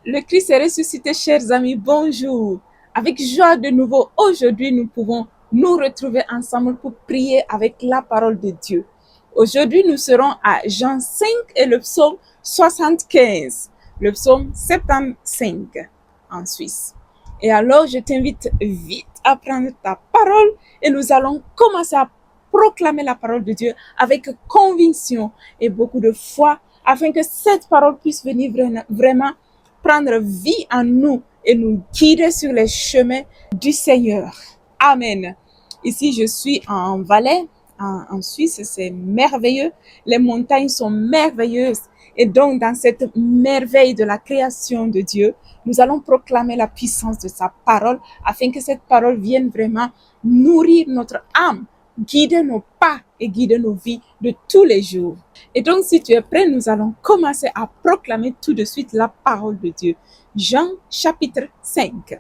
Le Christ est ressuscité, chers amis, bonjour. Avec joie de nouveau, aujourd'hui, nous pouvons nous retrouver ensemble pour prier avec la parole de Dieu. Aujourd'hui, nous serons à Jean 5 et le psaume 75, le psaume 75 en Suisse. Et alors, je t'invite vite à prendre ta parole et nous allons commencer à proclamer la parole de Dieu avec conviction et beaucoup de foi afin que cette parole puisse venir vraiment prendre vie en nous et nous guider sur les chemins du Seigneur. Amen. Ici, je suis en Valais, en Suisse, c'est merveilleux. Les montagnes sont merveilleuses. Et donc, dans cette merveille de la création de Dieu, nous allons proclamer la puissance de sa parole afin que cette parole vienne vraiment nourrir notre âme, guider nos pas et guider nos vies de tous les jours. Et donc, si tu es prêt, nous allons commencer à proclamer tout de suite la parole de Dieu. Jean chapitre 5.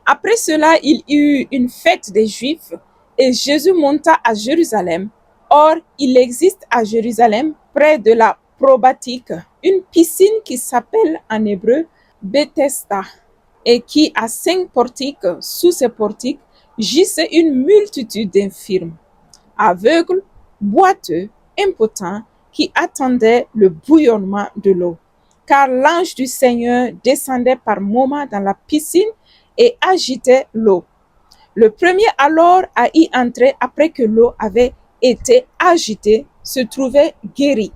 Après cela, il y eut une fête des Juifs et Jésus monta à Jérusalem. Or, il existe à Jérusalem, près de la probatique, une piscine qui s'appelle en hébreu Bethesda et qui a 5 portiques. Sous ces portiques, gisait une multitude d'infirmes, aveugles, boiteux, impotents, qui attendaient le bouillonnement de l'eau. Car l'ange du Seigneur descendait par moments dans la piscine et agitait l'eau. Le premier alors à y entrer après que l'eau avait été agitée se trouvait guéri.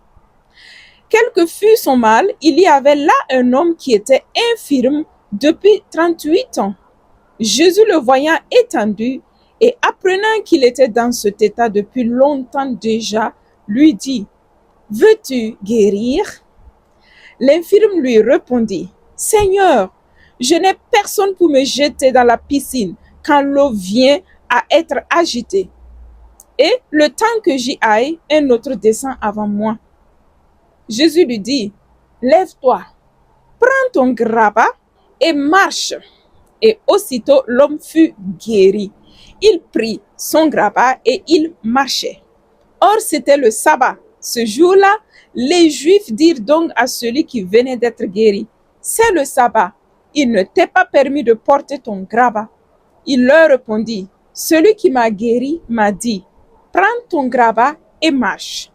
Quel que fût son mal, il y avait là un homme qui était infirme depuis 38 ans. Jésus, le voyant étendu et apprenant qu'il était dans cet état depuis longtemps déjà, lui dit: « Veux-tu guérir ?» L'infirme lui répondit: « Seigneur, je n'ai personne pour me jeter dans la piscine quand l'eau vient à être agitée. Et le temps que j'y aille, un autre descend avant moi. » Jésus lui dit: « Lève-toi, prends ton grabat et marche. » Et aussitôt l'homme fut guéri. Il prit son grabat et il marchait. Or, c'était le sabbat. Ce jour-là, les Juifs dirent donc à celui qui venait d'être guéri: « C'est le sabbat. Il ne t'est pas permis de porter ton grabat. » Il leur répondit: « Celui qui m'a guéri m'a dit: prends ton grabat et marche. »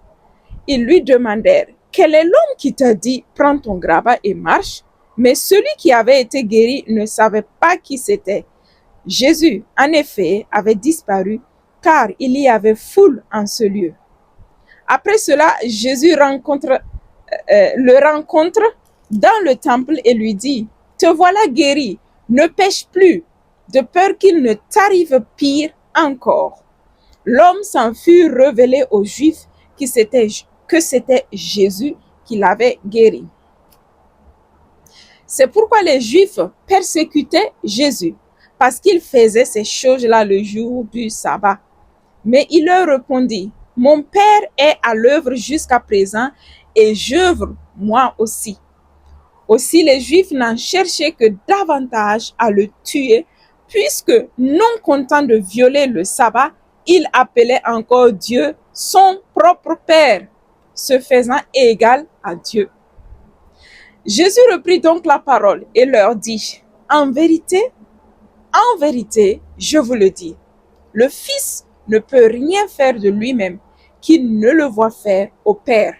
Ils lui demandèrent: « Quel est l'homme qui t'a dit: prends ton grabat et marche ?» Mais celui qui avait été guéri ne savait pas qui c'était. Jésus, en effet, avait disparu, car il y avait foule en ce lieu. Après cela, Jésus le rencontre dans le temple et lui dit: « Te voilà guéri, ne pêche plus, de peur qu'il ne t'arrive pire encore. » L'homme s'en fut révélé aux Juifs que c'était Jésus qui l'avait guéri. C'est pourquoi les Juifs persécutaient Jésus, parce qu'il faisait ces choses-là le jour du sabbat. Mais il leur répondit: « Mon Père est à l'œuvre jusqu'à présent, et j'œuvre moi aussi. » Aussi les Juifs n'en cherchaient que davantage à le tuer, puisque, non content de violer le sabbat, il appelait encore Dieu son propre Père, se faisant égal à Dieu. Jésus reprit donc la parole et leur dit: « en vérité, je vous le dis, le Fils ne peut rien faire de lui-même qu'il ne le voit faire au Père.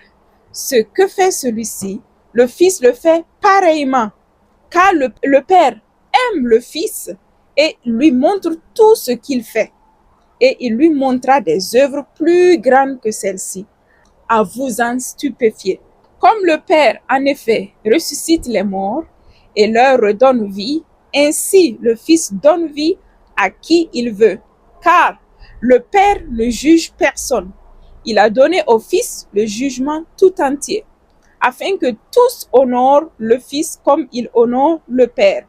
Ce que fait celui-ci, le Fils le fait pareillement, car le Père aime le Fils et lui montre tout ce qu'il fait. Et il lui montrera des œuvres plus grandes que celles-ci, à vous en stupéfier. Comme le Père, en effet, ressuscite les morts et leur redonne vie, ainsi le Fils donne vie à qui il veut, car le Père ne juge personne. Il a donné au Fils le jugement tout entier, afin que tous honorent le Fils comme il honore le Père.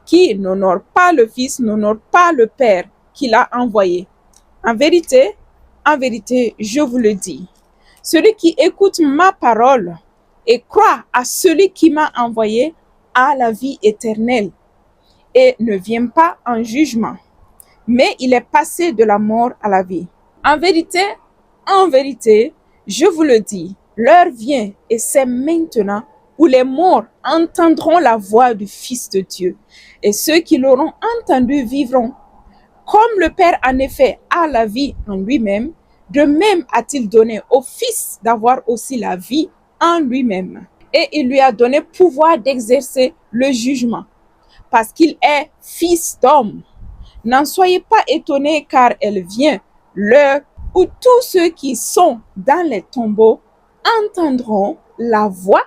Qui n'honore pas le Fils n'honore pas le Père qui l'a envoyé. En vérité, je vous le dis, celui qui écoute ma parole et croit à celui qui m'a envoyé a la vie éternelle et ne vient pas en jugement, mais il est passé de la mort à la vie. En vérité, je vous le dis, l'heure vient et c'est maintenant où les morts entendront la voix du Fils de Dieu, et ceux qui l'auront entendu vivront. Comme le Père en effet a la vie en lui-même, de même a-t-il donné au Fils d'avoir aussi la vie en lui-même. Et il lui a donné pouvoir d'exercer le jugement, parce qu'il est fils d'homme. N'en soyez pas étonnés, car elle vient l'heure où tous ceux qui sont dans les tombeaux entendront la voix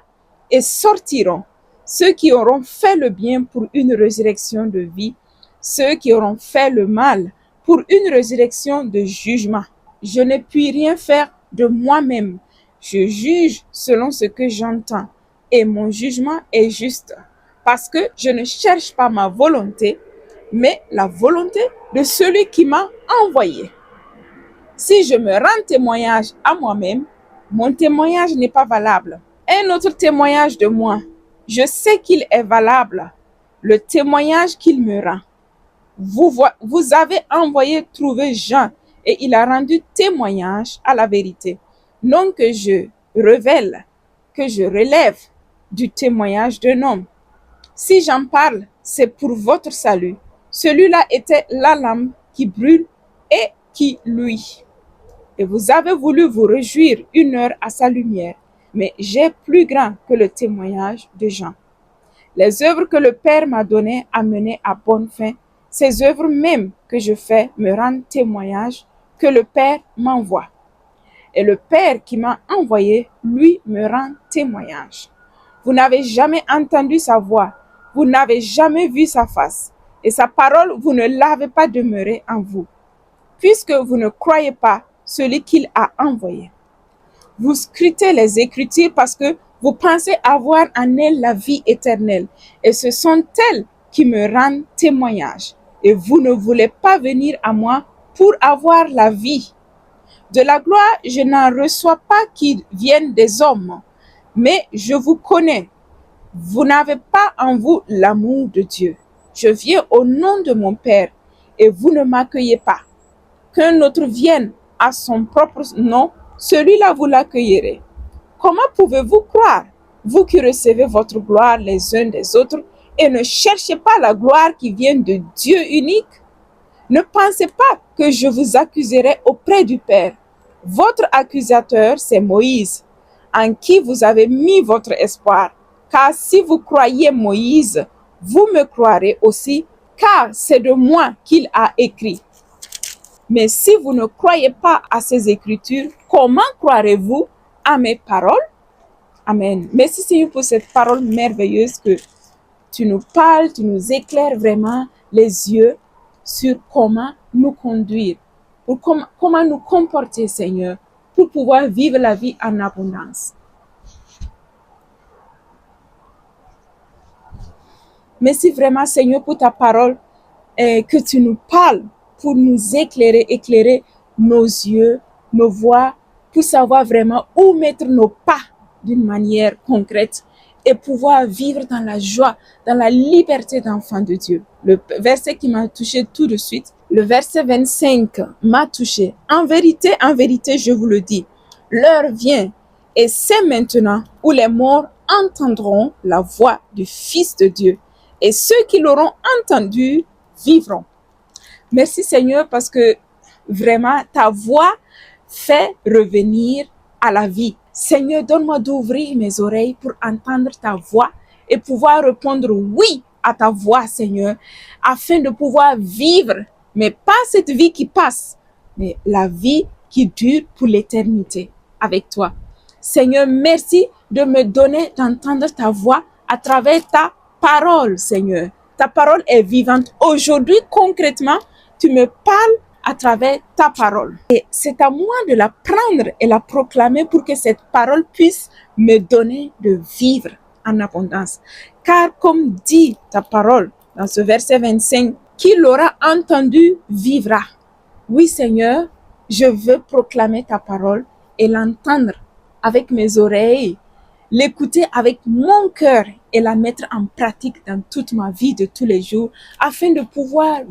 et sortiront. Ceux qui auront fait le bien pour une résurrection de vie, ceux qui auront fait le mal pour une résurrection de jugement. Je ne puis rien faire de moi-même. Je juge selon ce que j'entends, et mon jugement est juste, parce que je ne cherche pas ma volonté, mais la volonté de celui qui m'a envoyé. Si je me rends témoignage à moi-même, mon témoignage n'est pas valable. Un autre témoignage de moi, je sais qu'il est valable, le témoignage qu'il me rend. Vous avez envoyé trouver Jean, et il a rendu témoignage à la vérité. Non que je révèle, que je relève du témoignage d'un homme. Si j'en parle, c'est pour votre salut. Celui-là était la lampe qui brûle et qui luit. Et vous avez voulu vous réjouir une heure à sa lumière, mais j'ai plus grand que le témoignage de Jean. Les œuvres que le Père m'a données à mener à bonne fin, ces œuvres mêmes que je fais me rendent témoignage que le Père m'envoie. Et le Père qui m'a envoyé, lui, me rend témoignage. Vous n'avez jamais entendu sa voix, vous n'avez jamais vu sa face, et sa parole, vous ne l'avez pas demeurée en vous, puisque vous ne croyez pas celui qu'il a envoyé. Vous scrutez les Écritures parce que vous pensez avoir en elles la vie éternelle, et ce sont elles qui me rendent témoignage. Et vous ne voulez pas venir à moi pour avoir la vie. De la gloire, je n'en reçois pas qui viennent des hommes, mais je vous connais. Vous n'avez pas en vous l'amour de Dieu. Je viens au nom de mon Père, et vous ne m'accueillez pas. Qu'un autre vienne à son propre nom, celui-là vous l'accueillerez. Comment pouvez-vous croire, vous qui recevez votre gloire les uns des autres, et ne cherchez pas la gloire qui vient de Dieu unique? Ne pensez pas que je vous accuserai auprès du Père. Votre accusateur, c'est Moïse, en qui vous avez mis votre espoir. Car si vous croyez Moïse, vous me croirez aussi, car c'est de moi qu'il a écrit. Mais si vous ne croyez pas à ces Écritures, comment croirez-vous à mes paroles? Amen. Merci Seigneur pour cette parole merveilleuse que tu nous parles, tu nous éclaires vraiment les yeux sur comment nous conduire, pour comment nous comporter, Seigneur, pour pouvoir vivre la vie en abondance. Merci vraiment, Seigneur, pour ta parole, que tu nous parles pour nous éclairer nos yeux, nos voix, pour savoir vraiment où mettre nos pas d'une manière concrète et pouvoir vivre dans la joie, dans la liberté d'enfant de Dieu. Le verset qui m'a touché tout de suite, le verset 25 m'a touché. En vérité, je vous le dis, l'heure vient et c'est maintenant où les morts entendront la voix du Fils de Dieu, et ceux qui l'auront entendu vivront. Merci Seigneur, parce que vraiment ta voix fait revenir à la vie. Seigneur, donne-moi d'ouvrir mes oreilles pour entendre ta voix et pouvoir répondre oui à ta voix, Seigneur, afin de pouvoir vivre, mais pas cette vie qui passe, mais la vie qui dure pour l'éternité avec toi. Seigneur, merci de me donner d'entendre ta voix à travers ta parole, Seigneur. Ta parole est vivante. Aujourd'hui, concrètement, tu me parles à travers ta parole. Et c'est à moi de la prendre et la proclamer pour que cette parole puisse me donner de vivre en abondance. Car comme dit ta parole dans ce verset 25, qui l'aura entendu vivra. Oui Seigneur, je veux proclamer ta parole et l'entendre avec mes oreilles, l'écouter avec mon cœur et la mettre en pratique dans toute ma vie de tous les jours, afin de pouvoir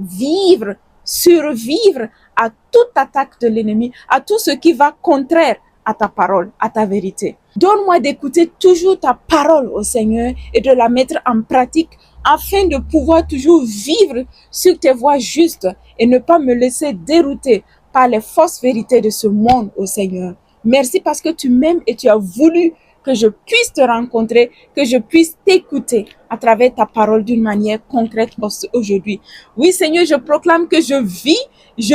survivre à toute attaque de l'ennemi, à tout ce qui va contraire à ta parole, à ta vérité. Donne-moi d'écouter toujours ta parole, ô Seigneur, et de la mettre en pratique afin de pouvoir toujours vivre sur tes voies justes et ne pas me laisser dérouter par les fausses vérités de ce monde, ô Seigneur. Merci parce que tu m'aimes et tu as voulu que je puisse te rencontrer, que je puisse t'écouter à travers ta parole d'une manière concrète aujourd'hui. Oui, Seigneur, je proclame que je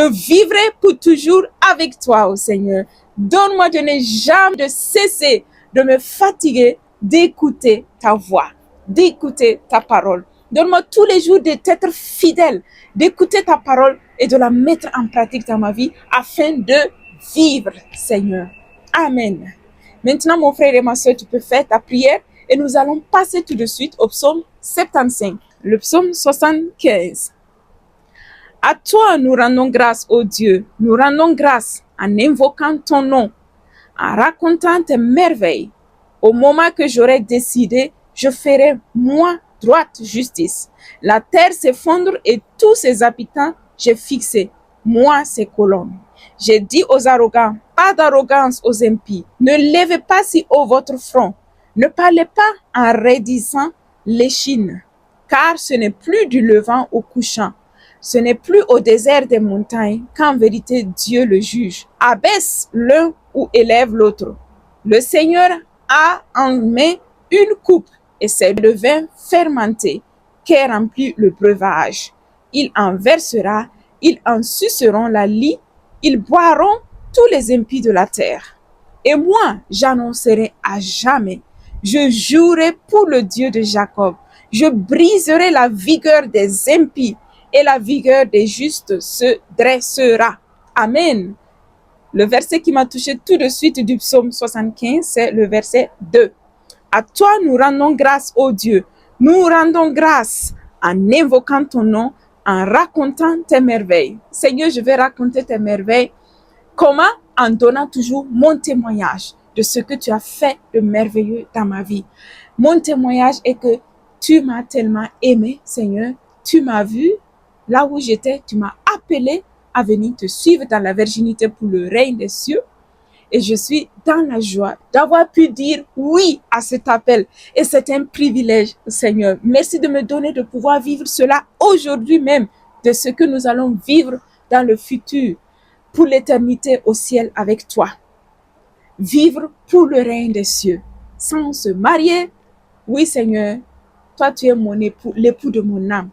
vivrai pour toujours avec toi, ô Seigneur. Donne-moi de ne jamais cesser de me fatiguer d'écouter ta voix, d'écouter ta parole. Donne-moi tous les jours d'être fidèle, d'écouter ta parole et de la mettre en pratique dans ma vie afin de vivre, Seigneur. Amen. Maintenant, mon frère et ma soeur, tu peux faire ta prière et nous allons passer tout de suite au psaume 75, le psaume 75. À toi, nous rendons grâce, ô Dieu. Nous rendons grâce en invoquant ton nom, en racontant tes merveilles. Au moment que j'aurai décidé, je ferai, moi, droite justice. La terre s'effondre et tous ses habitants, j'ai fixé, moi, ses colonnes. J'ai dit aux arrogants, pas d'arrogance aux impies. Ne levez pas si haut votre front. Ne parlez pas en raidissant l'échine, car ce n'est plus du levant au couchant. Ce n'est plus au désert des montagnes qu'en vérité Dieu le juge. Abaisse l'un ou élève l'autre. Le Seigneur a en main une coupe et c'est le vin fermenté qui remplit le breuvage. Il en versera, ils en suceront la lie, ils boiront tous les impies de la terre. Et moi, j'annoncerai à jamais, je jouerai pour le Dieu de Jacob. Je briserai la vigueur des impies et la vigueur des justes se dressera. Amen. Le verset qui m'a touché tout de suite du psaume 75, c'est le verset 2. À toi, nous rendons grâce, ô Dieu. Nous rendons grâce en invoquant ton nom, en racontant tes merveilles. Seigneur, je vais raconter tes merveilles. Comment? En donnant toujours mon témoignage de ce que tu as fait de merveilleux dans ma vie. Mon témoignage est que tu m'as tellement aimé, Seigneur. Tu m'as vu là où j'étais. Tu m'as appelé à venir te suivre dans la virginité pour le règne des cieux. Et je suis dans la joie d'avoir pu dire oui à cet appel. Et c'est un privilège, Seigneur. Merci de me donner de pouvoir vivre cela aujourd'hui même, de ce que nous allons vivre dans le futur, pour l'éternité au ciel avec toi. Vivre pour le règne des cieux, sans se marier. Oui, Seigneur, toi, tu es mon époux, l'époux de mon âme.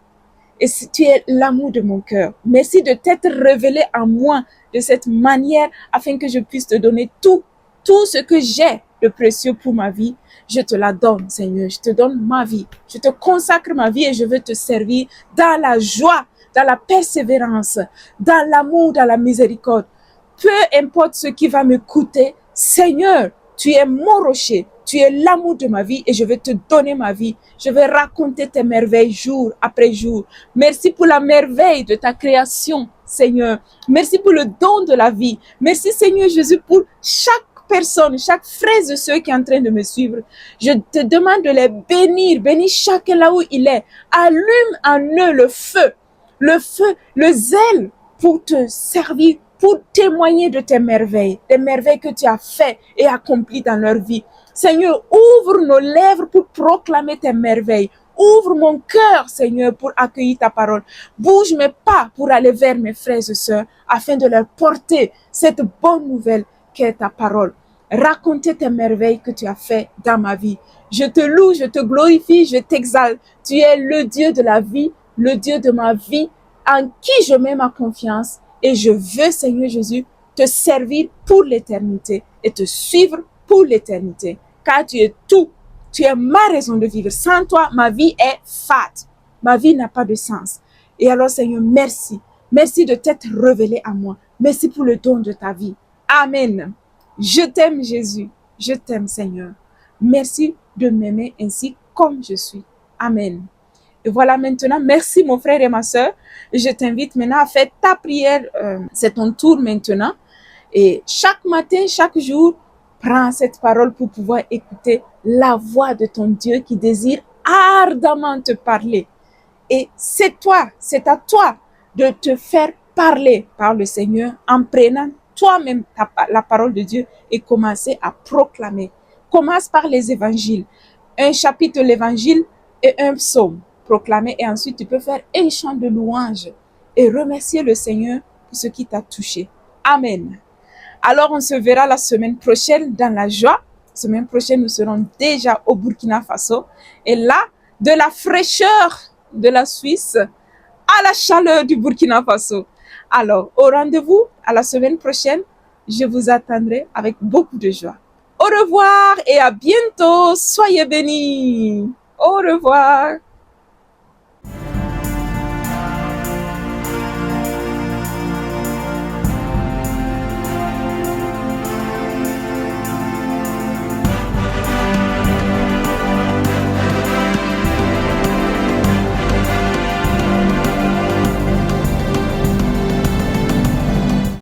Et tu es l'amour de mon cœur. Merci de t'être révélé en moi de cette manière afin que je puisse te donner tout ce que j'ai de précieux pour ma vie. Je te la donne, Seigneur. Je te donne ma vie. Je te consacre ma vie et je veux te servir dans la joie, dans la persévérance, dans l'amour, dans la miséricorde. Peu importe ce qui va me coûter, Seigneur, tu es mon rocher. Tu es l'amour de ma vie et je vais te donner ma vie. Je vais raconter tes merveilles jour après jour. Merci pour la merveille de ta création, Seigneur. Merci pour le don de la vie. Merci, Seigneur Jésus, pour chaque personne, chaque frère et soeur qui est en train de me suivre. Je te demande de les bénir. Bénis chacun là où il est. Allume en eux le feu, le zèle pour te servir, pour témoigner de tes merveilles, des merveilles que tu as fait et accompli dans leur vie. Seigneur, ouvre nos lèvres pour proclamer tes merveilles. Ouvre mon cœur, Seigneur, pour accueillir ta parole. Bouge mes pas pour aller vers mes frères et sœurs afin de leur porter cette bonne nouvelle qu'est ta parole. Raconter tes merveilles que tu as fait dans ma vie. Je te loue, je te glorifie, je t'exalte. Tu es le Dieu de la vie, le Dieu de ma vie, en qui je mets ma confiance. Et je veux, Seigneur Jésus, te servir pour l'éternité et te suivre pour l'éternité. Car tu es tout. Tu es ma raison de vivre. Sans toi, ma vie est fade. Ma vie n'a pas de sens. Et alors, Seigneur, merci. Merci de t'être révélé à moi. Merci pour le don de ta vie. Amen. Je t'aime, Jésus. Je t'aime, Seigneur. Merci de m'aimer ainsi comme je suis. Amen. Et voilà maintenant, merci mon frère et ma soeur. Je t'invite maintenant à faire ta prière. C'est ton tour maintenant. Et chaque matin, chaque jour, prends cette parole pour pouvoir écouter la voix de ton Dieu qui désire ardemment te parler. Et c'est à toi de te faire parler par le Seigneur en prenant toi-même la parole de Dieu et commencer à proclamer. Commence par les évangiles. Un chapitre de l'évangile et un psaume proclamé. Et ensuite, tu peux faire un chant de louange et remercier le Seigneur pour ce qui t'a touché. Amen. Alors, on se verra la semaine prochaine dans la joie. La semaine prochaine, nous serons déjà au Burkina Faso. Et là, de la fraîcheur de la Suisse à la chaleur du Burkina Faso. Alors, au rendez-vous à la semaine prochaine. Je vous attendrai avec beaucoup de joie. Au revoir et à bientôt. Soyez bénis. Au revoir.